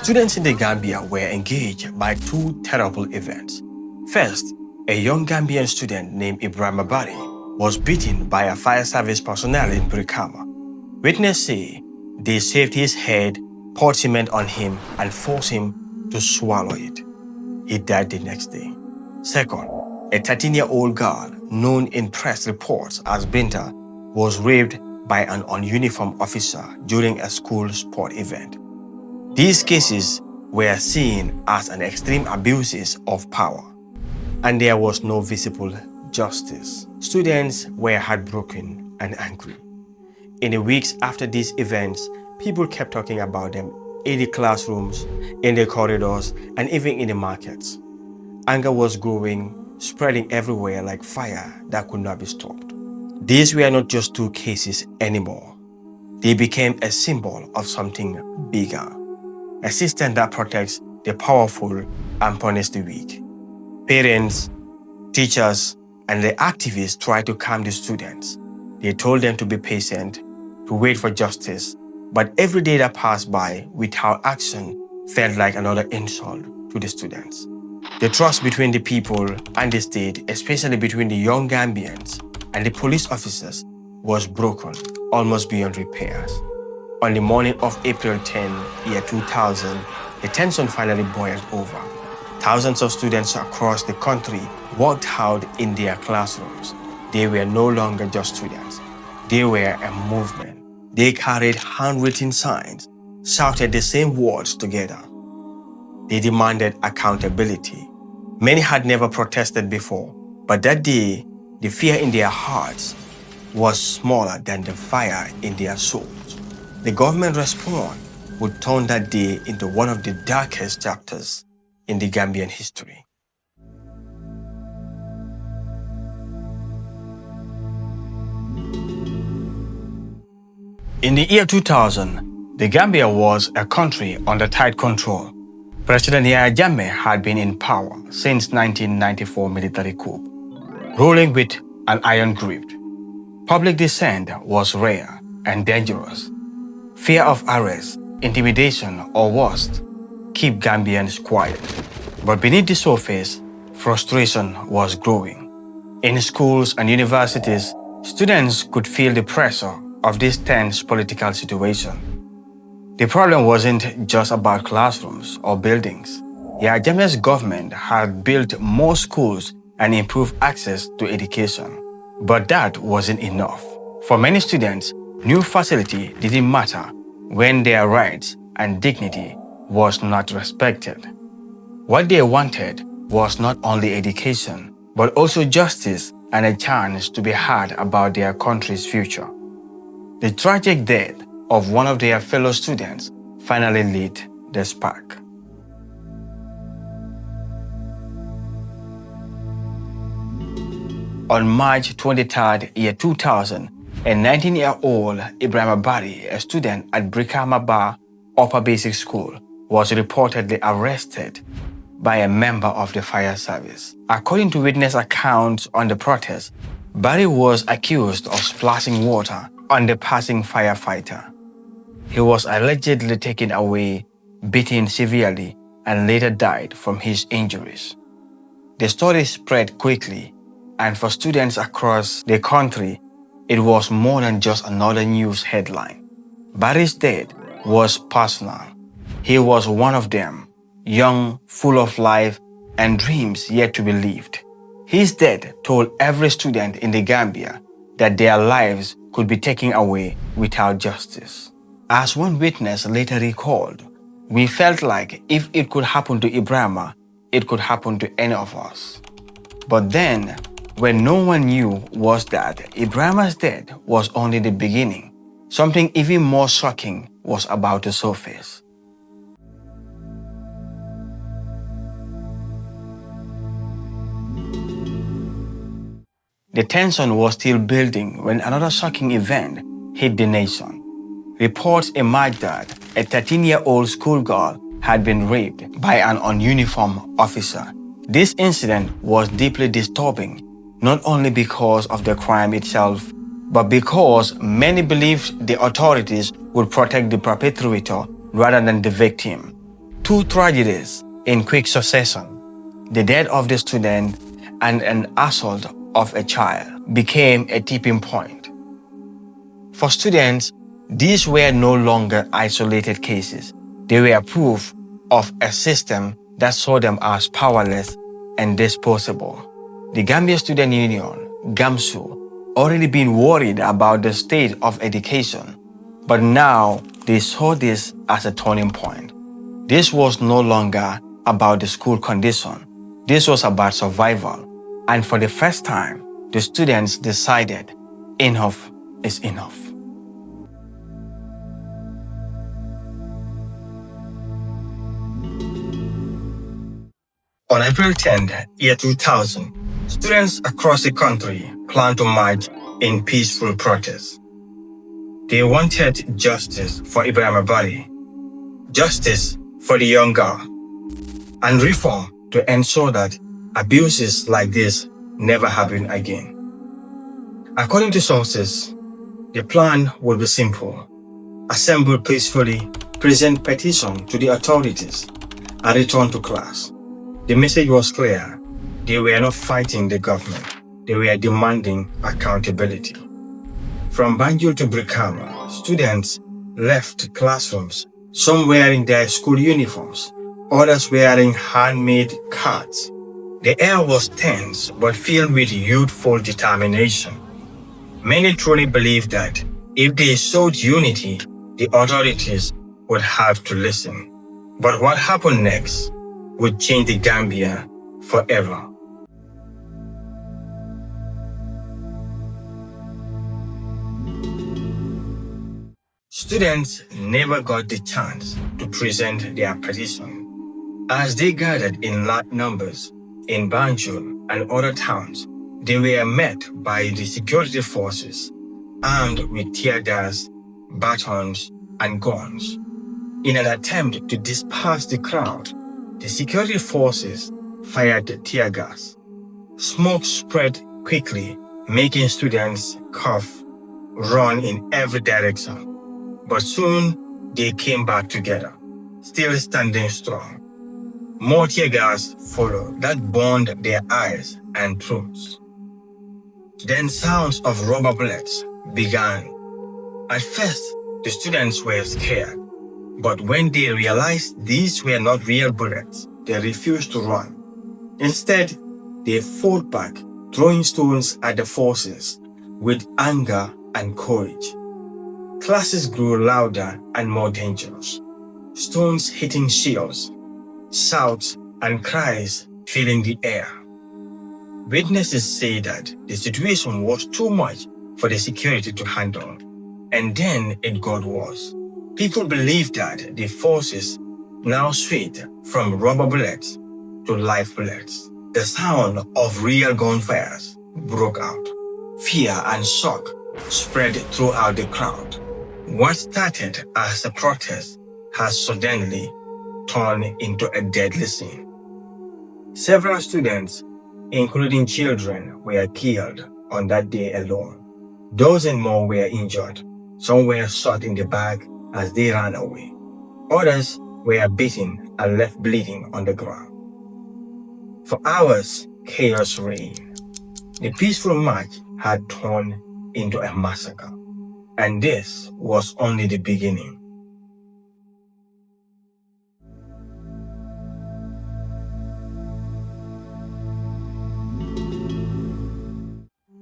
Students in the Gambia were engaged by two terrible events. First, a young Gambian student named Ebrima Barry was beaten by a fire service personnel in Brikama. Witnesses say they saved his head, poured cement on him, and forced him to swallow it. He died the next day. Second, a 13-year-old girl, known in press reports as Binta, was raped by an ununiformed officer during a school sport event. These cases were seen as an extreme abuses of power, and there was no visible justice. Students were heartbroken and angry. In the weeks after these events, people kept talking about them in the classrooms, in the corridors, and even in the markets. Anger was growing, spreading everywhere like fire that could not be stopped. These were not just two cases anymore. They became a symbol of something bigger, a system that protects the powerful and punishes the weak. Parents, teachers, and the activists tried to calm the students. They told them to be patient, to wait for justice, but every day that passed by without action felt like another insult to the students. The trust between the people and the state, especially between the young Gambians and the police officers, was broken almost beyond repairs. On the morning of April 10, year 2000, the tension finally boiled over. Thousands of students across the country walked out in their classrooms. They were no longer just students. They were a movement. They carried handwritten signs, shouted the same words together. They demanded accountability. Many had never protested before, but that day, the fear in their hearts was smaller than the fire in their souls. The government response would turn that day into one of the darkest chapters in the Gambian history. In the year 2000, the Gambia was a country under tight control. President Yahya Jammeh had been in power since 1994 military coup, ruling with an iron grip. Public dissent was rare and dangerous. Fear of arrest, intimidation, or worse, keep Gambians quiet. But beneath the surface, frustration was growing. In schools and universities, students could feel the pressure of this tense political situation. The problem wasn't just about classrooms or buildings. Yahya Jammeh's government had built more schools and improved access to education. But that wasn't enough. For many students, new facility didn't matter when their rights and dignity was not respected. What they wanted was not only education, but also justice and a chance to be heard about their country's future. The tragic death of one of their fellow students finally lit the spark. On March 23, year 2000, a 19-year-old Ibrahim Barry, a student at Brikama Upper Basic School, was reportedly arrested by a member of the fire service. According to witness accounts on the protest, Barry was accused of splashing water on the passing firefighter. He was allegedly taken away, beaten severely, and later died from his injuries. The story spread quickly, and for students across the country, it was more than just another news headline. Barry's death was personal. He was one of them, young, full of life, and dreams yet to be lived. His death told every student in the Gambia that their lives could be taken away without justice. As one witness later recalled, we felt like if it could happen to Ibrahim, it could happen to any of us. But then, when no one knew was that Ibrahim's death was only the beginning. Something even more shocking was about to surface. The tension was still building when another shocking event hit the nation. Reports emerged that a 13-year-old schoolgirl had been raped by an ununiformed officer. This incident was deeply disturbing, not only because of the crime itself, but because many believed the authorities would protect the perpetrator rather than the victim. Two tragedies in quick succession, the death of the student and an assault of a child, became a tipping point. For students, these were no longer isolated cases. They were proof of a system that saw them as powerless and disposable. The Gambia Student Union, GAMSU, already been worried about the state of education, but now they saw this as a turning point. This was no longer about the school condition. This was about survival. And for the first time, the students decided enough is enough. On April 10, year 2000, students across the country planned to march in peaceful protest. They wanted justice for Ebrima Barry, justice for the young girl, and reform to ensure that abuses like this never happen again. According to sources, the plan would be simple: assemble peacefully, present petition to the authorities, and return to class. The message was clear. They were not fighting the government. They were demanding accountability. From Banjul to Brikama, students left classrooms, some wearing their school uniforms, others wearing handmade cards. The air was tense but filled with youthful determination. Many truly believed that if they showed unity, the authorities would have to listen. But what happened next would change the Gambia forever. Students never got the chance to present their petition. As they gathered in large numbers in Banjul and other towns, they were met by the security forces armed with tear gas, batons, and guns. In an attempt to disperse the crowd, the security forces fired tear gas. Smoke spread quickly, making students cough, run in every direction. But soon they came back together, still standing strong. More tear gas followed that burned their eyes and throats. Then sounds of rubber bullets began. At first, the students were scared, but when they realized these were not real bullets, they refused to run. Instead, they fought back, throwing stones at the forces with anger and courage. Classes grew louder and more dangerous, stones hitting shields, shouts and cries filling the air. Witnesses say that the situation was too much for the security to handle, and then it got worse. People believed that the forces now switched from rubber bullets to live bullets. The sound of real gunfires broke out. Fear and shock spread throughout the crowd. What started as a protest has suddenly turned into a deadly scene. Several students, including children, were killed on that day alone. Dozens more were injured. Some were shot in the back as they ran away. Others were beaten and left bleeding on the ground. For hours, chaos reigned. The peaceful march had turned into a massacre. And this was only the beginning.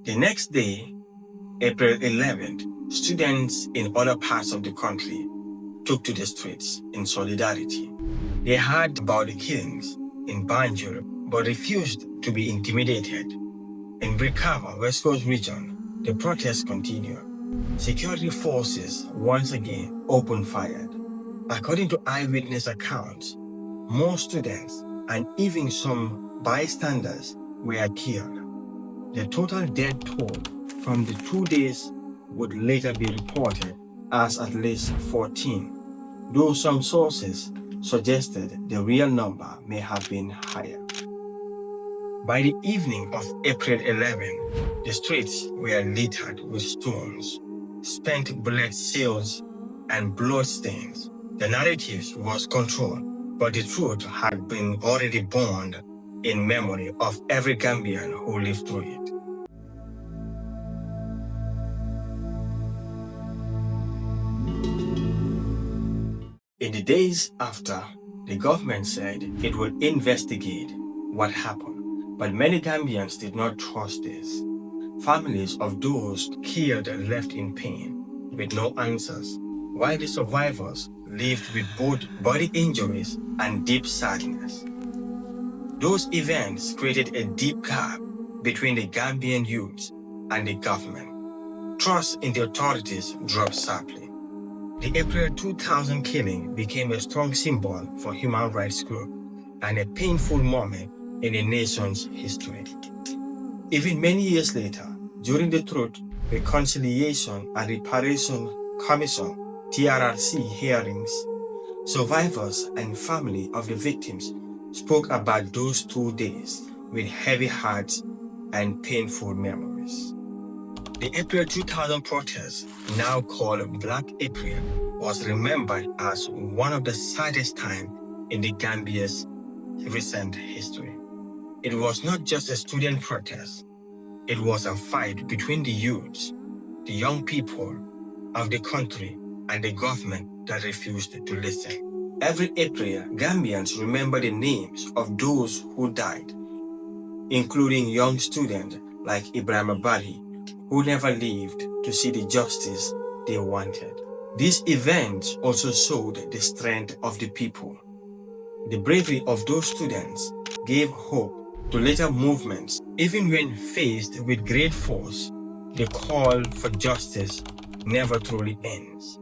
The next day, April 11th, students in other parts of the country took to the streets in solidarity. They heard about the killings in Banjul but refused to be intimidated. In Brikama, West Coast region, the protests continued. Security forces once again opened fire. According to eyewitness accounts, more students and even some bystanders were killed. The total death toll from the 2 days would later be reported as at least 14, though some sources suggested the real number may have been higher. By the evening of April 11, the streets were littered with stones, spent bullet shells, and blood stains. The narrative was controlled. but the truth had been already burned in memory of every Gambian who lived through it. In the days after, the government said it would investigate what happened, but many Gambians did not trust this. Families of those killed left in pain, with no answers, while the survivors lived with both body injuries and deep sadness. Those events created a deep gap between the Gambian youth and the government. Trust in the authorities dropped sharply. The April 2000 killing became a strong symbol for human rights groups and a painful moment in the nation's history. Even many years later, during the Truth, Reconciliation and Reparation Commission (TRRC) hearings, survivors and family of the victims spoke about those 2 days with heavy hearts and painful memories. The April 2000 protest, now called Black April, was remembered as one of the saddest times in the Gambia's recent history. It was not just a student protest. It was a fight between the youths, the young people of the country, and the government that refused to listen. Every April, Gambians remember the names of those who died, including young students like Ibrahim Barry, who never lived to see the justice they wanted. These events also showed the strength of the people. The bravery of those students gave hope to later movements. Even when faced with great force, the call for justice never truly ends.